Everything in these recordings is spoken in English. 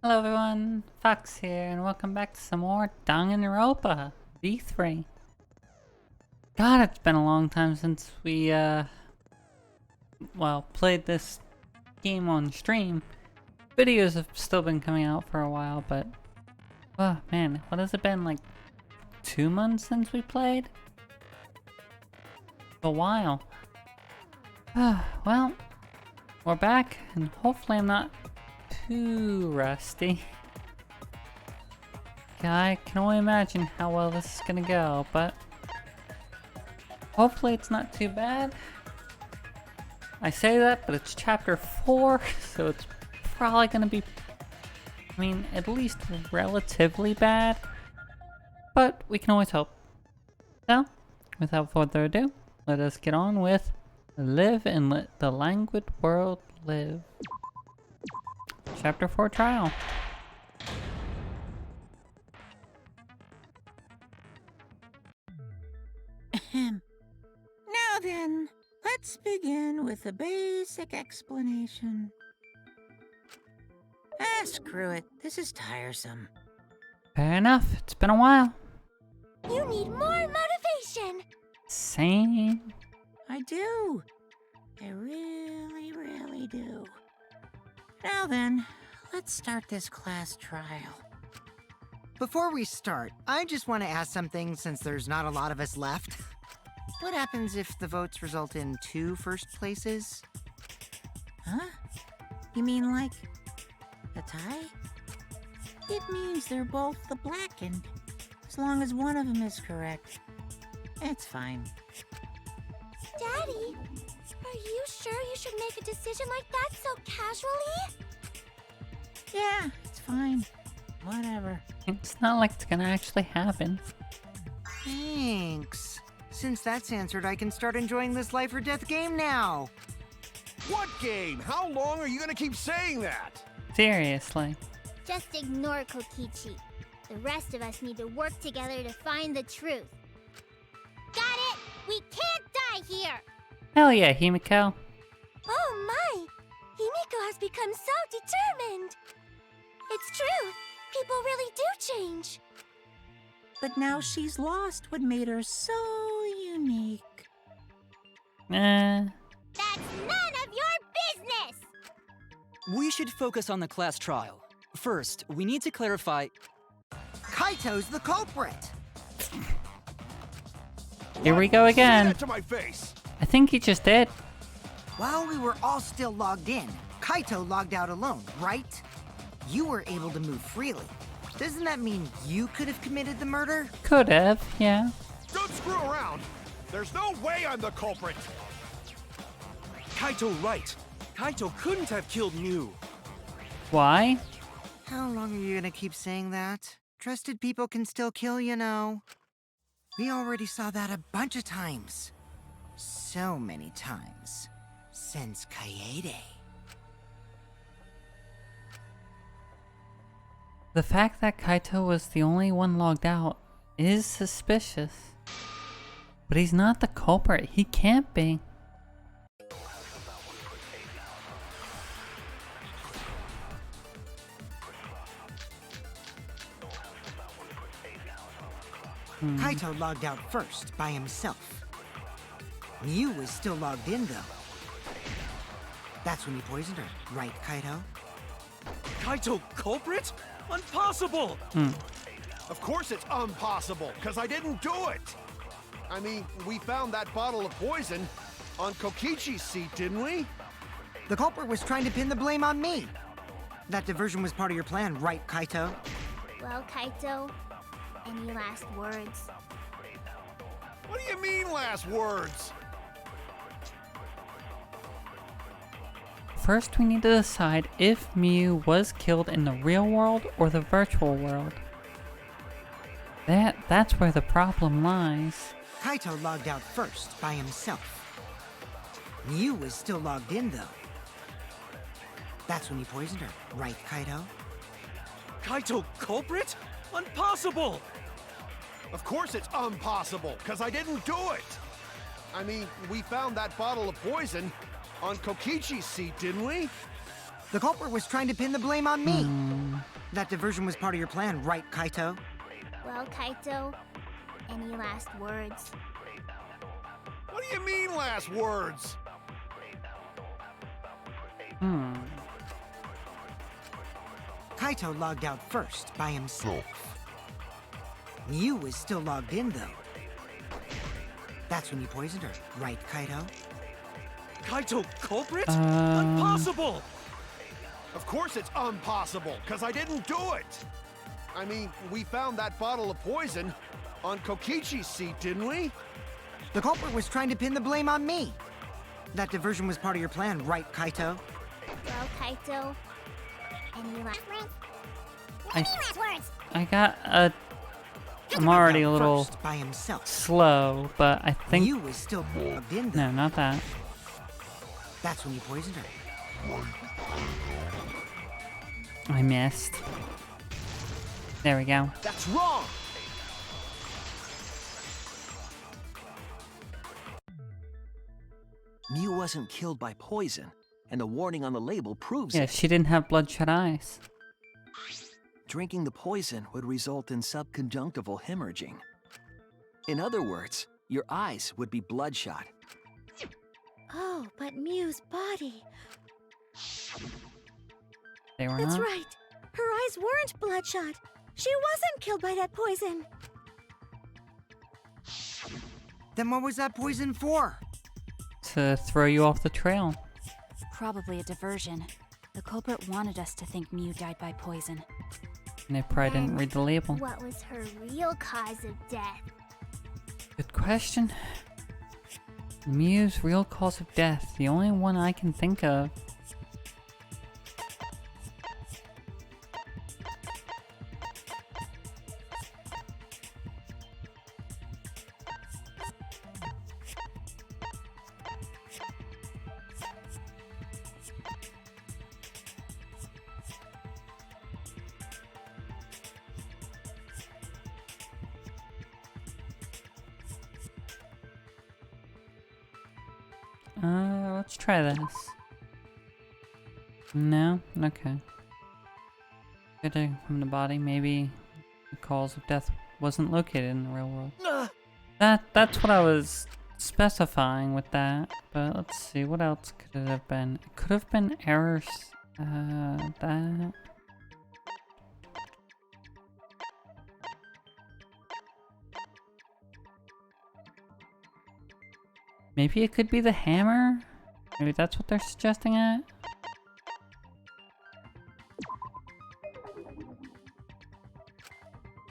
Hello everyone, Fox here, and welcome back to some more Danganronpa V3. God, it's been a long time since we, played this game on stream. Videos have still been coming out for a while, but, oh man, what has it been, like 2 months since we played? A while. Well, we're back, and hopefully I'm not too rusty. I can only imagine how well this is gonna go, but hopefully it's not too bad. I say that, but it's chapter 4, so it's probably gonna be, at least relatively bad, but we can always hope. So, without further ado, let us get on with Live and Let the Languid World Live. Chapter 4 Trial. Now then, let's begin with a basic explanation. Screw it. This is tiresome. Fair enough, it's been a while. You need more motivation! Same. I do. I really do. Now then, let's start this class trial. Before we start, I just want to ask something since there's not a lot of us left. What happens if the votes result in 2 first places? Huh? You mean like a tie? It means they're both the blackened. As long as one of them is correct. It's fine. Daddy, are you sure you should make a decision like that so casually? Yeah, it's fine. Whatever. It's not like it's gonna actually happen. Thanks. Since that's answered, I can start enjoying this life or death game now. What game? How long are you gonna keep saying that? Seriously. Just ignore Kokichi. The rest of us need to work together to find the truth. Got it? We can't die here! Hell yeah, Himiko. Oh my! Himiko has become so determined! It's true! People really do change! But now she's lost what made her so unique. Eh. That's none of your business! We should focus on the class trial. First, we need to clarify... Kaito's the culprit! Here we go Say again. that to my face. I think he just did. While we were all still logged in, Kaito logged out alone, right? You were able to move freely. Doesn't that mean you could have committed the murder? Could have, yeah. Don't screw around. There's no way I'm the culprit. Kaito right. Kaito couldn't have killed Mew. Why? How long are you gonna keep saying that? Trusted people can still kill, you know. We already saw that a bunch of times. So many times. Since Kaede. The fact that Kaito was the only one logged out is suspicious. But he's not the culprit. He can't be. Kaito logged out first, by himself. Mew was still logged in, though. That's when you poisoned her, right, Kaito? Kaito culprit? Impossible! Of course it's impossible, because I didn't do it. I mean, we found that bottle of poison on Kokichi's seat, didn't we? The culprit was trying to pin the blame on me. That diversion was part of your plan, right, Kaito? Well, Kaito, any last words? What do you mean, last words? First, we need to decide if Mew was killed in the real world or the virtual world. That's where the problem lies. Kaito logged out first, by himself. Mew was still logged in, though. That's when you poisoned her, right, Kaito? Kaito culprit? Impossible! Of course it's impossible, because I didn't do it. I mean, we found that bottle of poison on Kokichi's seat, didn't we? The culprit was trying to pin the blame on me. That diversion was part of your plan, right, Kaito? Well, Kaito, any last words? What do you mean, last words? Kaito logged out first, by himself. Mew was still logged in, though. That's when you poisoned her, right, Kaito? Kaito culprit? Impossible! Of course it's impossible, because I didn't do it! I mean, we found that bottle of poison on Kokichi's seat, didn't we? The culprit was trying to pin the blame on me. That diversion was part of your plan, right, Kaito? Well, Kaito, any last words? I got a. I'm already a little First, by himself. slow, but I think. Mew was still logged in, though. No, not that. That's when you poisoned her. I missed. There we go. That's wrong! Mew wasn't killed by poison, and the warning on the label proves Yeah, it. she didn't have bloodshot eyes. Drinking the poison would result in subconjunctival hemorrhaging. In other words, your eyes would be bloodshot. Oh, but Mew's body. They were That's not. right. Her eyes weren't bloodshot. She wasn't killed by that poison. Then what was that poison for? To throw you off the trail. Probably a diversion. The culprit wanted us to think Mew died by poison. And they probably didn't And read the label. What was her real cause of death? Good question. Mew's real cause of death, the only one I can think of. Let's try this. No? Okay. Good to from the body. Maybe the cause of death wasn't located in the real world. That's what I was specifying with that. But let's see, what else could it have been? It could have been errors. That. Maybe it could be the hammer? Maybe that's what they're suggesting at?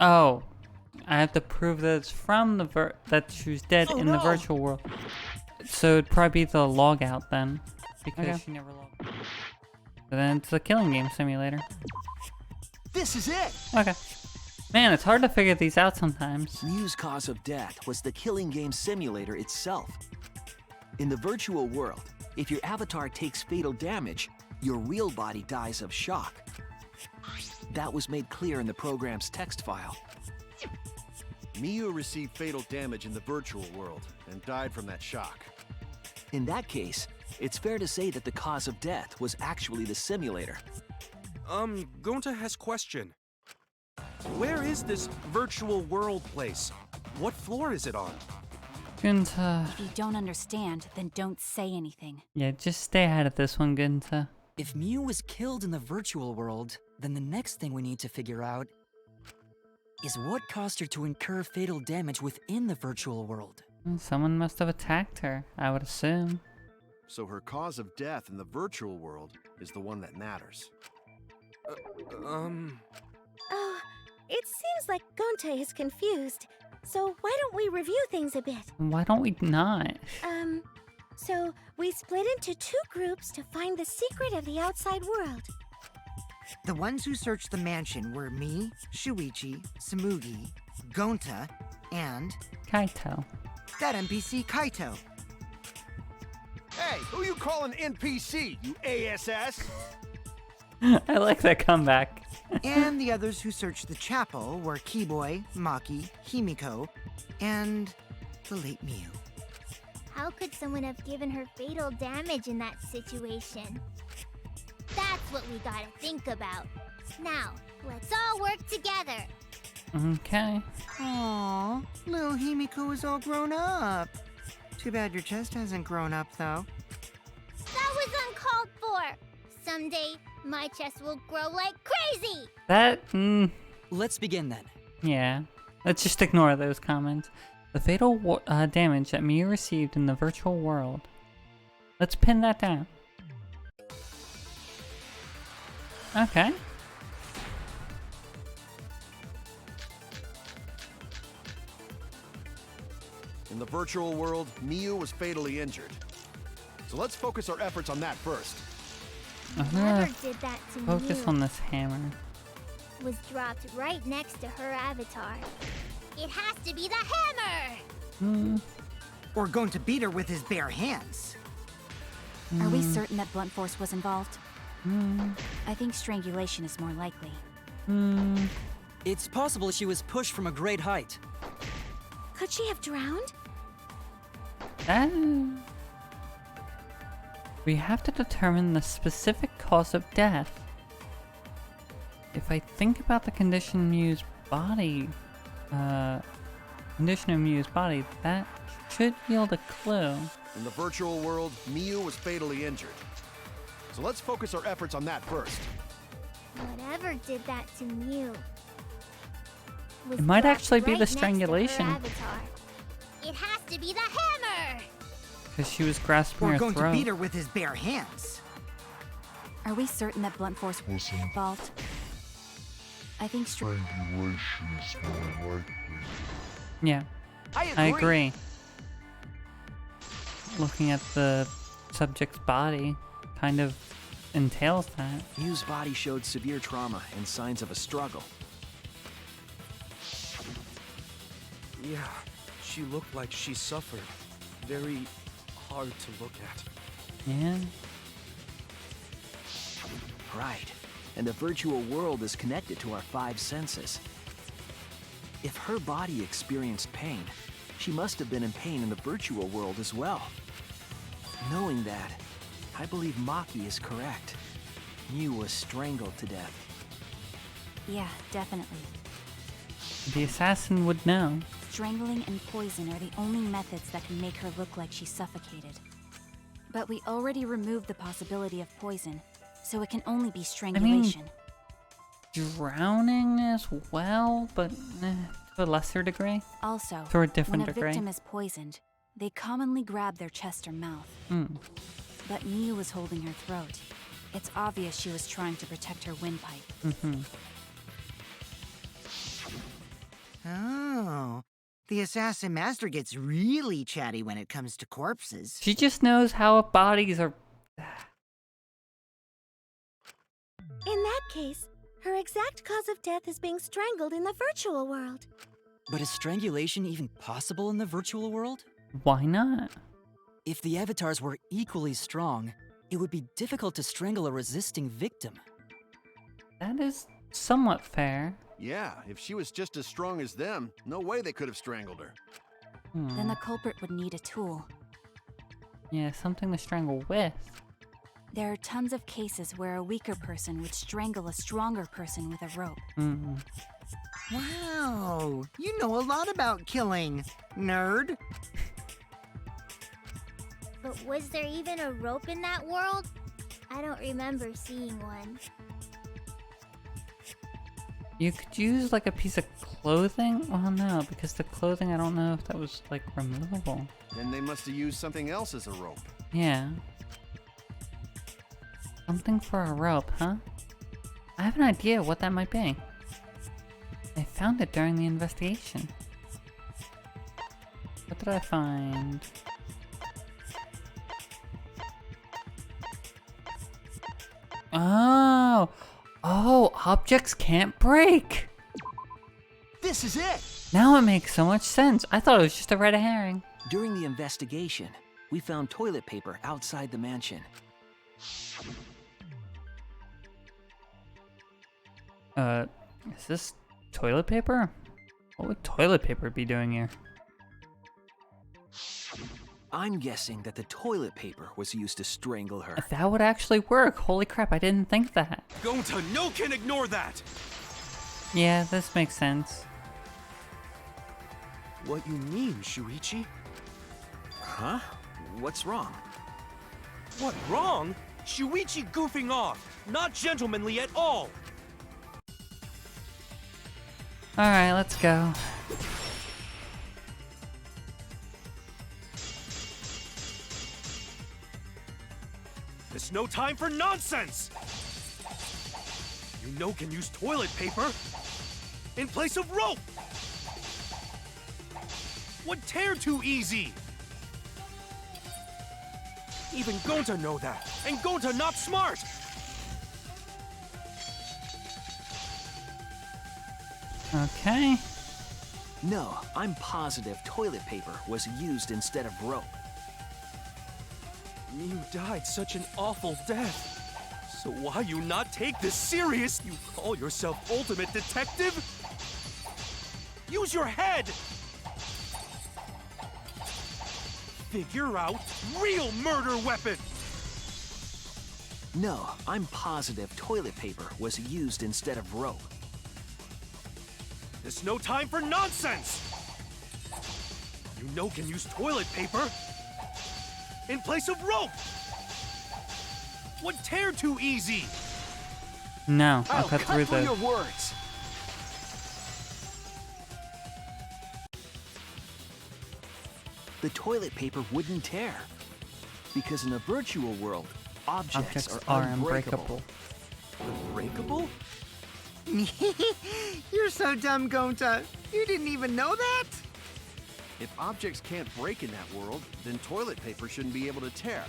Oh, I have to prove that it's from the that she was dead in the virtual world. So it'd probably be the log out then. Because she never logged. So then it's the killing game simulator. This is it! Okay. Man, it's hard to figure these out sometimes. Mew's cause of death was the killing game simulator itself. In the virtual world, if your avatar takes fatal damage, your real body dies of shock. That was made clear in the program's text file. Mew received fatal damage in the virtual world and died from that shock. In that case, it's fair to say that the cause of death was actually the simulator. Gonta has question. Where is this virtual world place? What floor is it on? Gunta. If you don't understand, then don't say anything. Yeah, just stay ahead of this one, Gunta. If Mew was killed in the virtual world, then the next thing we need to figure out is what caused her to incur fatal damage within the virtual world. Someone must have attacked her, I would assume. So her cause of death in the virtual world is the one that matters. Oh, it seems like Gonte is confused. So why don't we review things a bit? Why don't we not? So we split into two groups to find the secret of the outside world. The ones who searched the mansion were me, Shuichi, Samugi, Gonta, and Kaito. that NPC Kaito. Hey, who you calling NPC, you ASS? I like that comeback. And the others who searched the chapel were Keyboy, Maki, Himiko, and the late Mew. How could someone have given her fatal damage in that situation? That's That's what we gotta think about. Now, let's all work together. Okay. Aww, little Himiko is all grown up. Too bad your chest hasn't grown up, though. That was uncalled for. Someday, my chest will grow like crazy. That, Let's begin then. yeah. Let's just ignore those comments. The fatal damage that Miu received in the virtual world. Let's pin that down. Okay. In the virtual world, Miu was fatally injured. So let's focus our efforts on that first. I'm Whoever gonna did that to focus Miu on this hammer. was dropped right next to her avatar. It has to be the hammer! Or going to beat her with his bare hands. Are we certain that blunt force was involved? I think strangulation is more likely. It's possible she was pushed from a great height. Could she have drowned? That... We have to determine the specific cause of death. If I think about the condition of Miu's body, that should yield a clue. In the virtual world, Miu was fatally injured. So let's focus our efforts on that first. Whatever did that to Miu was It might dropped actually be right the next to her strangulation. avatar. It has to be the hammer! Because she was grasping Or her going throat. to beat her with his bare hands. Are we certain that blunt force was involved? I think Strangulation is more likely. Yeah, I agree. Looking at the subject's body kind of entails that. Miu's body showed severe trauma and signs of a struggle. Yeah, she looked like she suffered. Very hard to look at. Yeah. Right. And the virtual world is connected to our 5 senses. If her body experienced pain, she must have been in pain in the virtual world as well. Knowing that, I believe Maki is correct. Miu was strangled to death. Yeah, definitely. The assassin would know. Strangling and poison are the only methods that can make her look like she suffocated. But we already removed the possibility of poison, so it can only be strangulation. Drowning as well, but to a lesser degree. Also, To a different when a degree. victim is poisoned, they commonly grab their chest or mouth. But Miu was holding her throat. It's obvious she was trying to protect her windpipe. Oh, the assassin master gets really chatty when it comes to corpses. She just knows how bodies are. In that case, her exact cause of death is being strangled in the virtual world. But is strangulation even possible in the virtual world? Why not? If the avatars were equally strong, it would be difficult to strangle a resisting victim. That is somewhat fair. Yeah, if she was just as strong as them, no way they could have strangled her. Then the culprit would need a tool. Yeah, something to strangle with. There are tons of cases where a weaker person would strangle a stronger person with a rope. Wow, you know a lot about killing, nerd. But was there even a rope in that world? I don't remember seeing one. You could use like a piece of clothing? Well, no, because the clothing, I don't know if that was like removable. Then they must have used something else as a rope. Yeah. Something for a rope, huh? I have an idea what that might be. I found it during the investigation. What did I find? Oh! Oh, objects can't break! This is it! Now it makes so much sense. I thought it was just a red herring. During the investigation, we found toilet paper outside the mansion. Is this toilet paper? What would toilet paper be doing here? I'm guessing that the toilet paper was used to strangle her. That would actually work. Holy crap, I didn't think that. Gonta, no can ignore that! Yeah, this makes sense. What you mean, Shuichi? Huh? What's wrong? What, wrong? Shuichi goofing off! Not gentlemanly at all! Alright, let's go. There's no time for nonsense! You know can use toilet paper in place of rope! Would tear too easy! Even Gonta know that, and Gonta not smart! Okay. No, I'm positive toilet paper was used instead of rope. You died such an awful death. So why you not take this serious? You call yourself ultimate detective? Use your head! Figure out real murder weapon! No, I'm positive toilet paper was used instead of rope. There's no time for nonsense! You know can use toilet paper in place of rope! Would tear too easy! No, I'll I'll cut through through the... your words. The toilet paper wouldn't tear. Because in a virtual world, objects are unbreakable. Unbreakable? You're so dumb, Gonta. You didn't even know that? If objects can't break in that world, then toilet paper shouldn't be able to tear.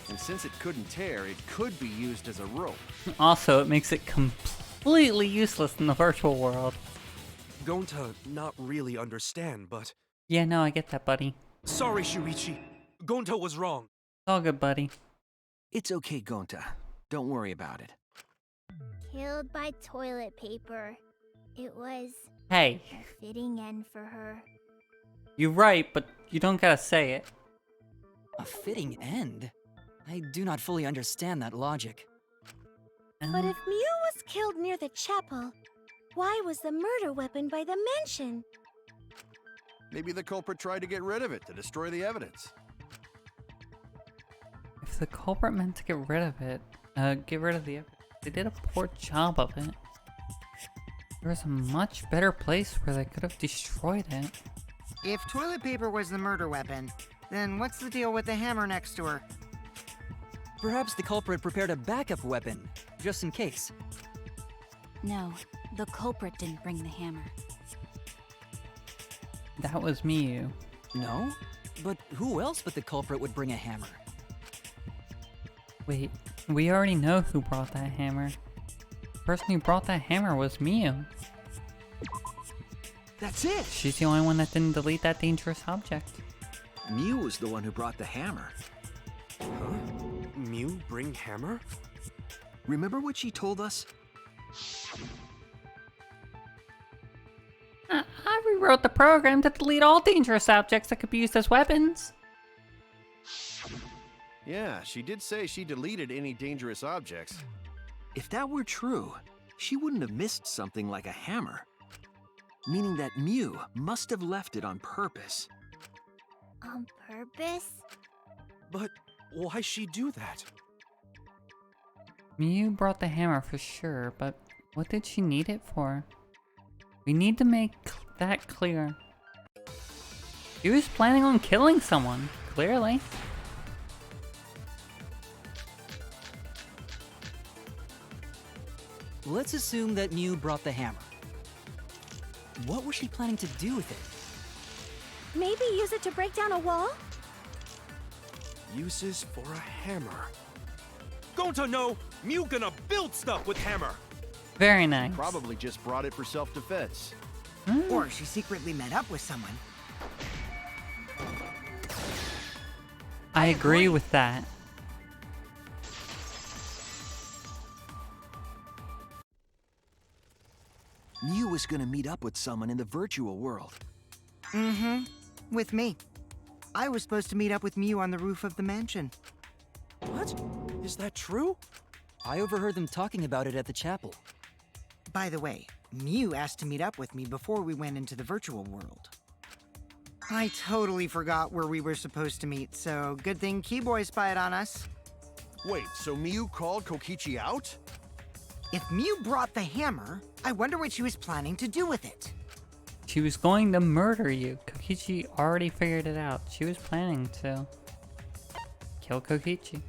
And since it couldn't tear, it could be used as a rope. Also, it makes it completely useless in the virtual world. Gonta not really understand, but... Yeah, no, I get that, buddy. Sorry, Shuichi. Gonta was wrong. All good, buddy. It's okay, Gonta. Don't worry about it. Killed by toilet paper. It was Hey, a fitting end for her. you're right, but you don't gotta say it. A fitting end? I do not fully understand that logic. But if Mew was killed near the chapel, why was the murder weapon by the mansion? Maybe the culprit tried to get rid of it to destroy the evidence. If the culprit meant to get rid of it, get rid of the evidence, they did a poor job of it. There was a much better place where they could have destroyed it. If toilet paper was the murder weapon, then what's the deal with the hammer next to her? Perhaps the culprit prepared a backup weapon, just in case. No, the culprit didn't bring the hammer. That was Miyu. No? But who else but the culprit would bring a hammer? Wait, we already know who brought that hammer. The person who brought that hammer was Miyu. That's it! She's the only one that didn't delete that dangerous object. Mew was the one who brought the hammer. Huh? Mew bring hammer? Remember what she told us? I rewrote the program to delete all dangerous objects that could be used as weapons. Yeah, she did say she deleted any dangerous objects. If that were true, she wouldn't have missed something like a hammer. Meaning that Mew must have left it on purpose. On purpose? But why she do that? Miyu brought the hammer for sure, but what did she need it for? We need to make that clear. She was planning on killing someone, clearly. Let's assume that Mew brought the hammer. What was she planning to do with it? Maybe use it to break down a wall? Uses for a hammer. Gonta no! Mew gonna build stuff with hammer! Very nice. Probably just brought it for self-defense. Or she secretly met up with someone. I agree with that. Mew was gonna meet up with someone in the virtual world. Mm-hmm. With me. I was supposed to meet up with Miu on the roof of the mansion. What? Is that true? I overheard them talking about it at the chapel. By the way, Miu asked to meet up with me before we went into the virtual world. I totally forgot where we were supposed to meet, so good thing Keyboy spied on us. Wait, so Miu called Kokichi out? If Miu brought the hammer, I wonder what she was planning to do with it. She was going to murder you. Kokichi already figured it out. She was planning to kill Kokichi.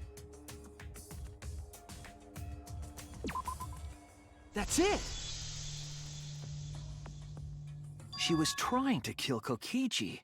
That's it! She was trying to kill Kokichi,